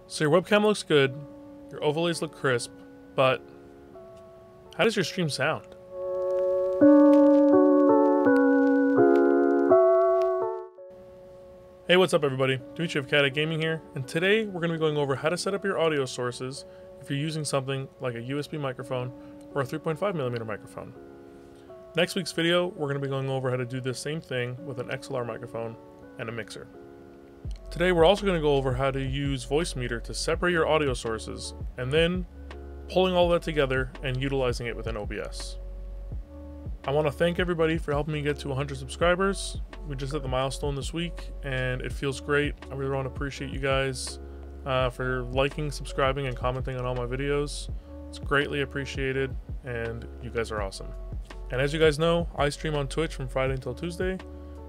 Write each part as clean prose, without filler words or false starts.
So your webcam looks good, your overlays look crisp, but how does your stream sound? Hey, what's up everybody? Dimitri of Cat Gaming here, and today we're going to be going over how to set up your audio sources if you're using something like a USB microphone or a 3.5mm microphone. Next week's video, we're going to be going over how to do this same thing with an XLR microphone and a mixer. Today we're also going to go over how to use Voicemeeter to separate your audio sources and then pulling all that together and utilizing it within OBS. I want to thank everybody for helping me get to 100 subscribers. We just hit the milestone this week and it feels great. I really want to appreciate you guys for liking, subscribing, and commenting on all my videos. It's greatly appreciated and you guys are awesome. And as you guys know, I stream on Twitch from Friday until Tuesday.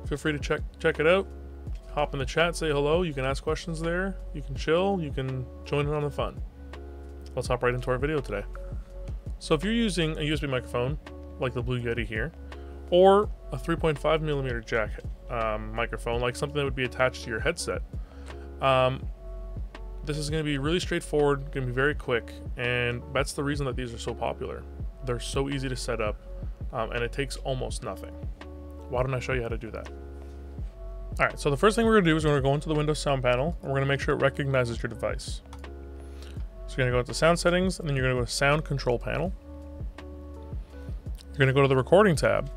Feel free to check it out. Hop in the chat, say hello, you can ask questions there, you can chill, you can join in on the fun. Let's hop right into our video today. So if you're using a USB microphone, like the Blue Yeti here, or a 3.5mm jack microphone, like something that would be attached to your headset, this is going to be really straightforward, going to be very quick, and that's the reason that these are so popular. They're so easy to set up, and it takes almost nothing. Why don't I show you how to do that? Alright, so the first thing we're going to do is we're going to go into the Windows sound panel, and we're going to make sure it recognizes your device. So you're going to go into sound settings, and then you're going to go to sound control panel. You're going to go to the recording tab,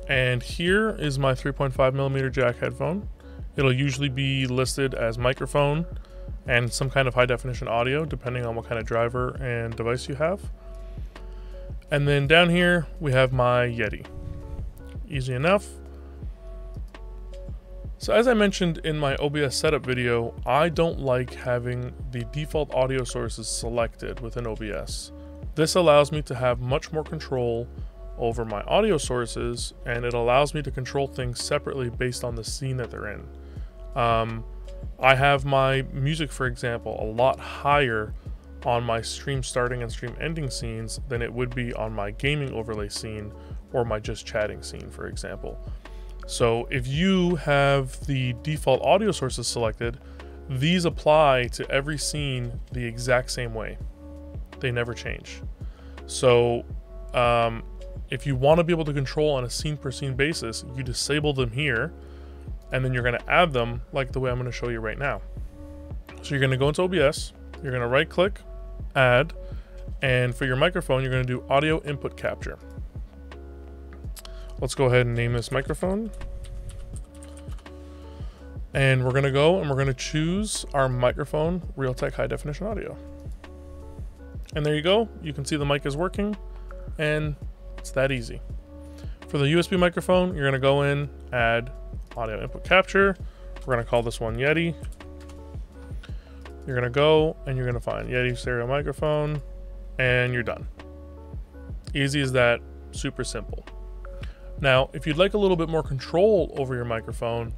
and here is my 3.5mm jack headphone. It'll usually be listed as microphone and some kind of high definition audio, depending on what kind of driver and device you have. And then down here, we have my Yeti. Easy enough. So as I mentioned in my OBS setup video, I don't like having the default audio sources selected within OBS. This allows me to have much more control over my audio sources, and it allows me to control things separately based on the scene that they're in. I have my music, for example, a lot higher on my stream starting and stream ending scenes than it would be on my gaming overlay scene or my just chatting scene, for example. So if you have the default audio sources selected, these apply to every scene the exact same way. They never change. So if you want to be able to control on a scene per scene basis, you disable them here, and then you're going to add them like the way I'm going to show you right now. So you're going to go into OBS, you're going to right click, add, and for your microphone, you're going to do audio input capture. Let's go ahead and name this microphone. And we're going to go and we're going to choose our microphone Realtek high definition audio. And there you go. You can see the mic is working, and it's that easy. For the USB microphone, you're going to go in, add audio input capture. We're going to call this one Yeti. You're going to go and you're going to find Yeti stereo microphone, and you're done. Easy as that, super simple. Now, if you'd like a little bit more control over your microphone,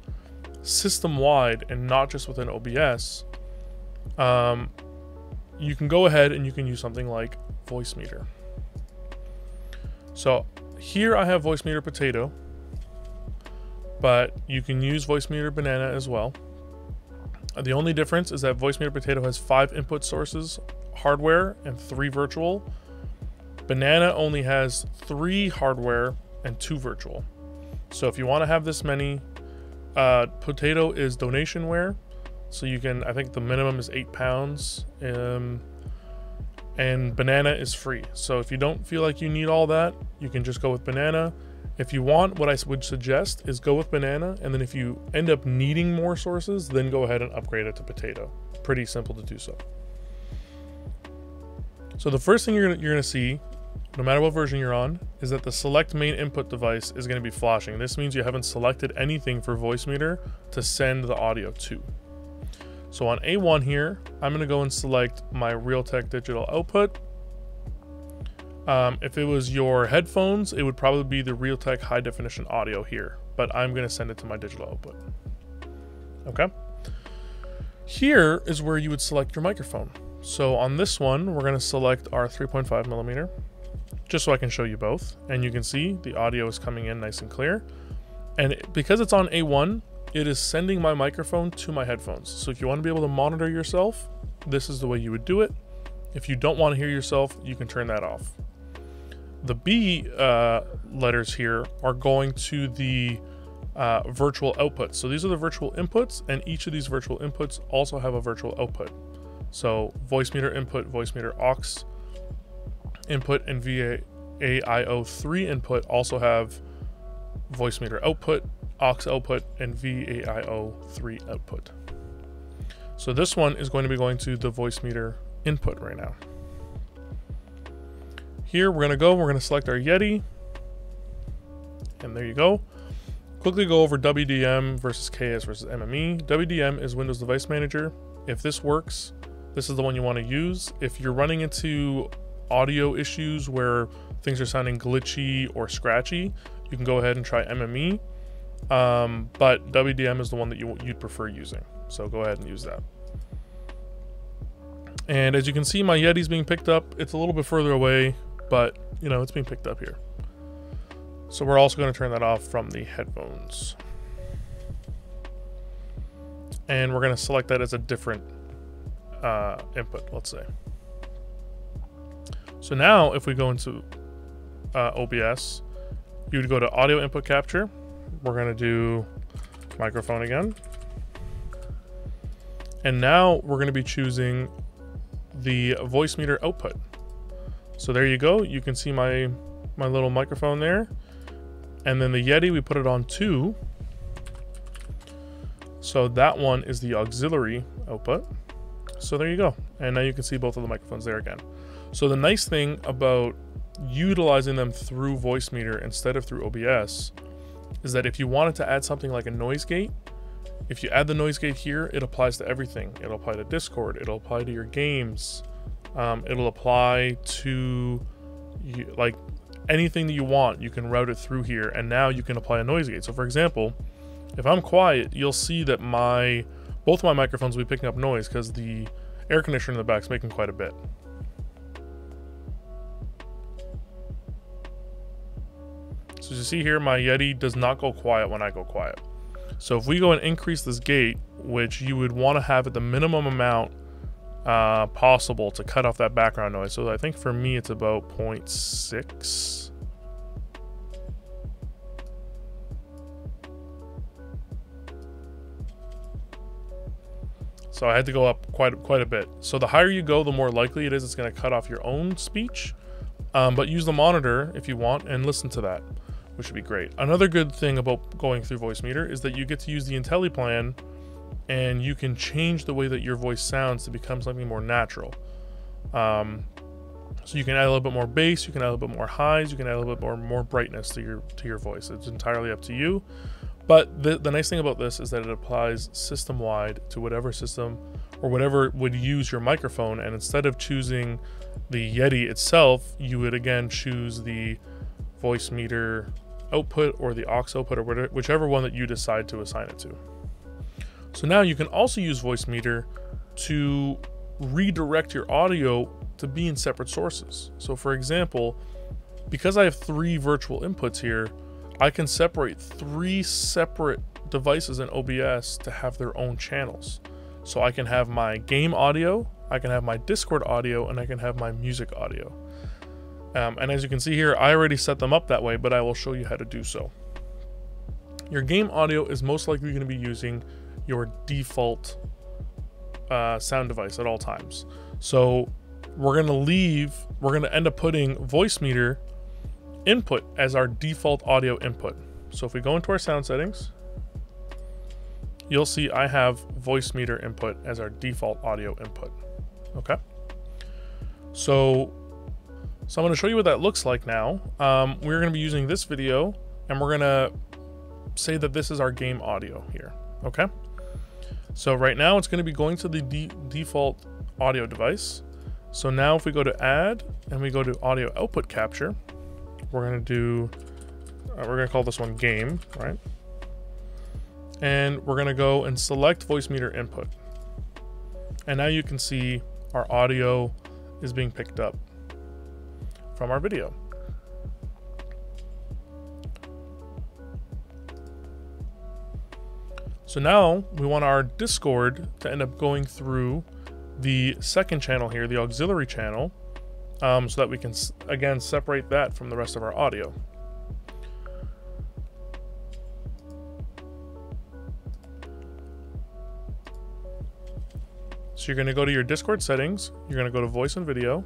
system-wide and not just within OBS, you can go ahead and you can use something like Voicemeeter. So here I have Voicemeeter Potato, but you can use Voicemeeter Banana as well. The only difference is that Voicemeeter Potato has 5 input sources, hardware, and 3 virtual. Banana only has 3 hardware and 2 virtual. So if you want to have this many, Potato is donationware, so you can, I think the minimum is 8 pounds, and Banana is free. So if you don't feel like you need all that, you can just go with Banana. If you want, what I would suggest is go with Banana, and then if you end up needing more sources, then go ahead and upgrade it to Potato. Pretty simple to do so. So the first thing you're gonna see, no matter what version you're on, is that the select main input device is going to be flashing. This means you haven't selected anything for Voicemeeter to send the audio to. So on A1 here, I'm going to go and select my Realtek digital output. If it was your headphones, it would probably be the Realtek high definition audio here, but I'm going to send it to my digital output. Okay. Here is where you would select your microphone. So on this one, we're going to select our 3.5mm. Just so I can show you both, and you can see the audio is coming in nice and clear. And because it's on A1, it is sending my microphone to my headphones. So if you want to be able to monitor yourself, this is the way you would do it. If you don't want to hear yourself, you can turn that off. The B letters here are going to the virtual outputs. So these are the virtual inputs, and each of these virtual inputs also have a virtual output. So Voicemeeter input, Voicemeeter aux input, and VAIO3 input also have Voicemeeter output, aux output, and VAIO3 output. So this one is going to be going to the Voicemeeter input right now. Here we're going to select our Yeti, and there you go. Quickly go over WDM versus KS versus MME. WDM is Windows Device Manager. If this works, this is the one you want to use. If you're running into audio issues where things are sounding glitchy or scratchy, you can go ahead and try MME. But WDM is the one that you'd prefer using. So go ahead and use that. And as you can see, my Yeti's being picked up. It's a little bit further away, but you know, it's being picked up here. So we're also going to turn that off from the headphones. And we're going to select that as a different input, let's say. So now if we go into OBS, you would go to audio input capture. We're going to do microphone again. And now we're going to be choosing the Voicemeeter output. So there you go. You can see my little microphone there. And then the Yeti, we put it on 2. So that one is the auxiliary output. So there you go. And now you can see both of the microphones there again. So the nice thing about utilizing them through Voicemeeter instead of through OBS is that if you wanted to add something like a noise gate, if you add the noise gate here, it applies to everything. It'll apply to Discord, it'll apply to your games, it'll apply to like anything that you want. You can route it through here, and now you can apply a noise gate. So for example, if I'm quiet, you'll see that both my microphones will be picking up noise because the air conditioner in the back is making quite a bit. So as you see here, my Yeti does not go quiet when I go quiet. So if we go and increase this gate, which you would want to have at the minimum amount possible to cut off that background noise. So I think for me it's about 0.6. So I had to go up quite a bit. So the higher you go, the more likely it is it's going to cut off your own speech. But use the monitor if you want and listen to that, which would be great. Another good thing about going through Voicemeeter is that you get to use the IntelliPlan, and you can change the way that your voice sounds to become something more natural. So you can add a little bit more bass, you can add a little bit more highs, you can add a little bit more brightness to your voice. It's entirely up to you. But the nice thing about this is that it applies system-wide to whatever system or whatever would use your microphone. And instead of choosing the Yeti itself, you would again choose the Voicemeeter output or the aux output, or whichever one that you decide to assign it to. So now you can also use Voicemeeter to redirect your audio to be in separate sources. So for example, because I have 3 virtual inputs here, I can separate 3 separate devices in OBS to have their own channels. So I can have my game audio, I can have my Discord audio, and I can have my music audio. And as you can see here, I already set them up that way, but I will show you how to do so. Your game audio is most likely going to be using your default sound device at all times. So we're going to end up putting Voicemeeter input as our default audio input. So if we go into our sound settings, you'll see I have Voicemeeter input as our default audio input. Okay. So I'm going to show you what that looks like now. We're going to be using this video, and we're going to say that this is our game audio here. Okay. So right now it's going to be going to the default audio device. So now if we go to add and we go to audio output capture, we're going to call this one game, right? And we're going to go and select Voicemeeter input. And now you can see our audio is being picked up from our video. So now we want our Discord to end up going through the second channel here, the auxiliary channel, so that we can again separate that from the rest of our audio. So you're going to go to your Discord settings, you're going to go to voice and video,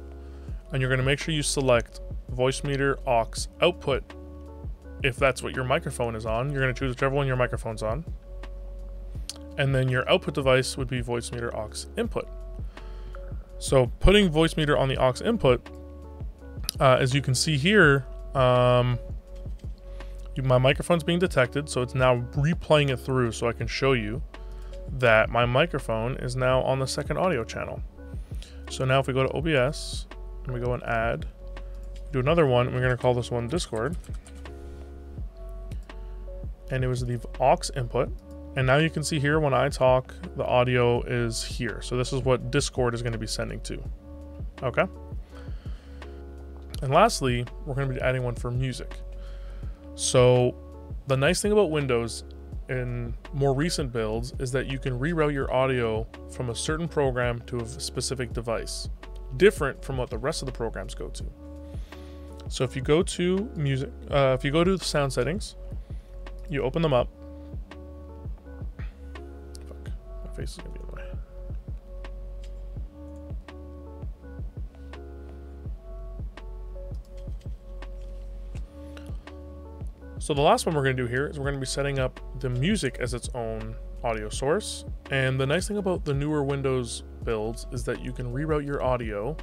and you're going to make sure you select Voicemeeter aux output if that's what your microphone is on. You're going to choose whichever one your microphone's on. And then your output device would be Voicemeeter aux input. So putting Voicemeeter on the aux input, as you can see here, my microphone's being detected, so it's now replaying it through so I can show you that my microphone is now on the second audio channel. So now if we go to OBS and we go and add, do another one, we're going to call this one Discord. And it was the aux input. And now you can see here when I talk, the audio is here. So this is what Discord is going to be sending to. Okay. And lastly, we're going to be adding one for music. So the nice thing about Windows in more recent builds is that you can reroute your audio from a certain program to a specific device, different from what the rest of the programs go to. So if you go to music, if you go to the sound settings, you open them up. Fuck, my face is gonna be in the way. So the last one we're going to do here is we're going to be setting up the music as its own audio source. And the nice thing about the newer Windows builds is that you can reroute your audio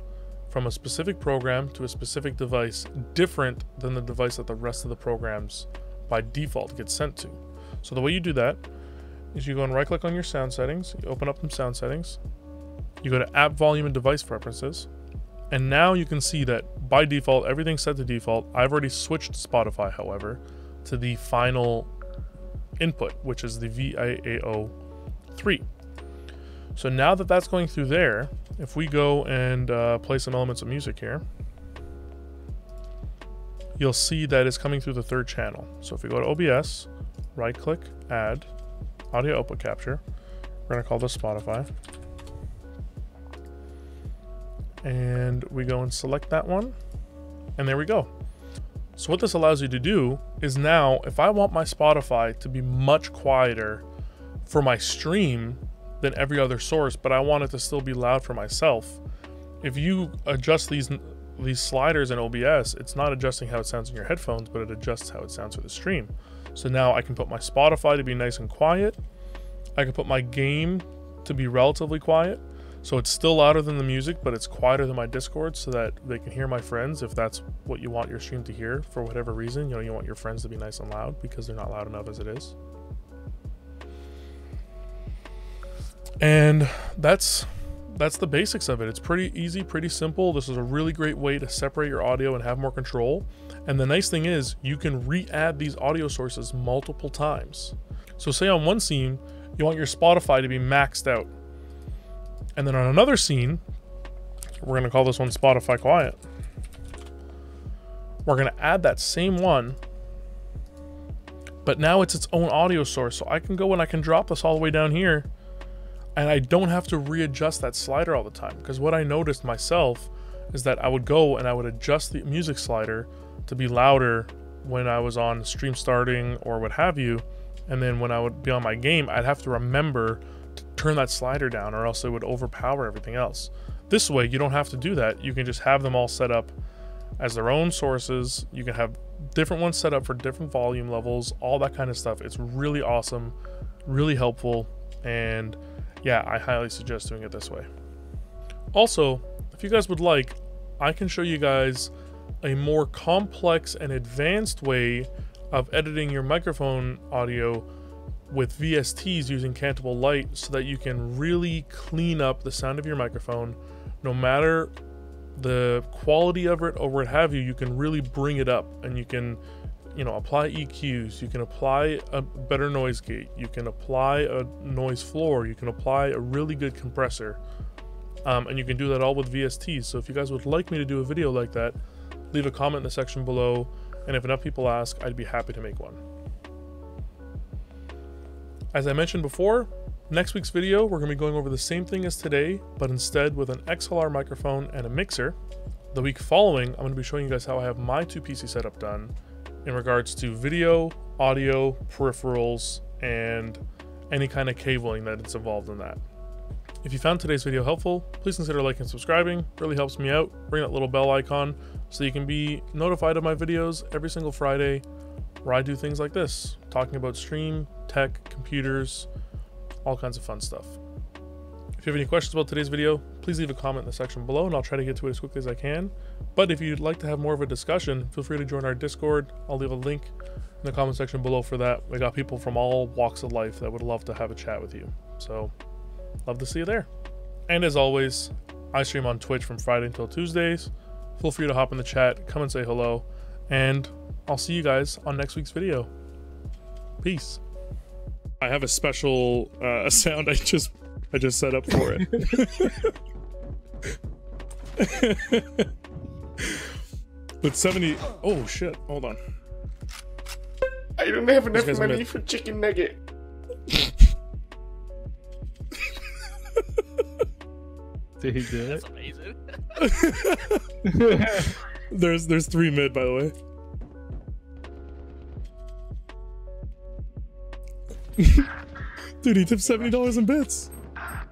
from a specific program to a specific device different than the device that the rest of the programs by default get sent to. So the way you do that is you go and right click on your sound settings, you open up some sound settings, you go to app volume and device preferences, and now you can see that by default everything's set to default. I've already switched Spotify, however, to the final input, which is the VIAO3. So now that that's going through there, if we go and play some elements of music here, you'll see that it's coming through the third channel. So if we go to OBS, right click, add, audio output capture, we're going to call this Spotify. And we go and select that one, and there we go. So what this allows you to do is now, if I want my Spotify to be much quieter for my stream than every other source, but I want it to still be loud for myself, if you adjust these sliders in OBS, it's not adjusting how it sounds in your headphones, but it adjusts how it sounds for the stream. So now I can put my Spotify to be nice and quiet. I can put my game to be relatively quiet. So it's still louder than the music, but it's quieter than my Discord so that they can hear my friends if that's what you want your stream to hear for whatever reason. You know, you want your friends to be nice and loud because they're not loud enough as it is. And that's the basics of it. It's pretty easy, pretty simple. This is a really great way to separate your audio and have more control. And the nice thing is you can re-add these audio sources multiple times. So say on one scene, you want your Spotify to be maxed out. And then on another scene, we're going to call this one Spotify Quiet. We're going to add that same one, but now it's its own audio source. So I can go and I can drop this all the way down here, and I don't have to readjust that slider all the time. Because what I noticed myself is that I would go and I would adjust the music slider to be louder when I was on stream starting or what have you. And then when I would be on my game, I'd have to remember to turn that slider down or else it would overpower everything else. This way, you don't have to do that. You can just have them all set up as their own sources. You can have different ones set up for different volume levels, all that kind of stuff. It's really awesome, really helpful, and yeah, I highly suggest doing it this way. Also, if you guys would like, I can show you guys a more complex and advanced way of editing your microphone audio with VSTs using Cantable Light so that you can really clean up the sound of your microphone. No matter the quality of it or what have you, you can really bring it up, and you can, you know, apply EQs, you can apply a better noise gate, you can apply a noise floor, you can apply a really good compressor, and you can do that all with VSTs. So if you guys would like me to do a video like that, leave a comment in the section below, and if enough people ask, I'd be happy to make one. As I mentioned before, Next week's video, we're going to be going over the same thing as today, but instead with an XLR microphone and a mixer. The week following, I'm going to be showing you guys how I have my 2PC setup done in regards to video, audio, peripherals, and any kind of cabling that is involved in that. If you found today's video helpful, please consider liking and subscribing. It really helps me out. Ring that little bell icon so you can be notified of my videos every single Friday where I do things like this, talking about stream, tech, computers, all kinds of fun stuff. If you have any questions about today's video, please leave a comment in the section below and I'll try to get to it as quickly as I can. But if you'd like to have more of a discussion, feel free to join our Discord. I'll leave a link in the comment section below for that. We got people from all walks of life that would love to have a chat with you. So, love to see you there. And as always, I stream on Twitch from Friday until Tuesdays. Feel free to hop in the chat, come and say hello, and I'll see you guys on next week's video. Peace. I have a special sound I just set up for it. With 70. Oh shit! Hold on. I don't have enough money for chicken nugget. Did he do it? That's amazing. There's 3 mid, by the way. Dude, he tipped $70 in bits.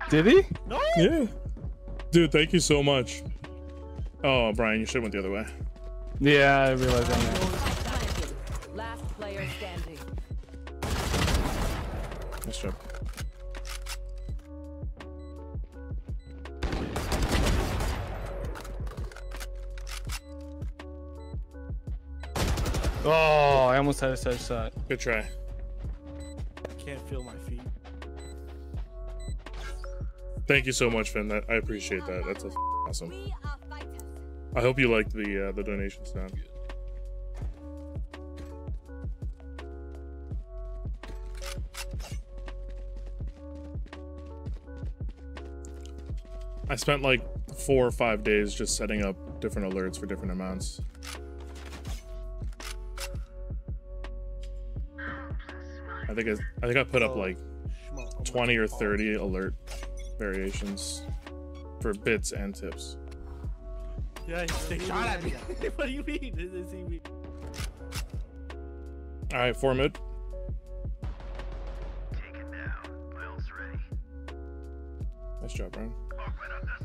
Did he? No. Yeah. Dude, thank you so much. Oh, Brian, you should have went the other way. Yeah, I realized that now. Last player standing. Nice job. Oh, I almost had a such shot. Good try. I can't feel my feet. Thank you so much, Finn. I appreciate that. That's awesome. I hope you liked the donation sound. I spent like 4 or 5 days just setting up different alerts for different amounts. I think I put up like 20 or 30 alert variations for bits and tips. Yeah, they shot at me. What do you mean? They see me. All right, 4 mid. Take it down. Miles ready. Nice job, Brian. Walk right on this.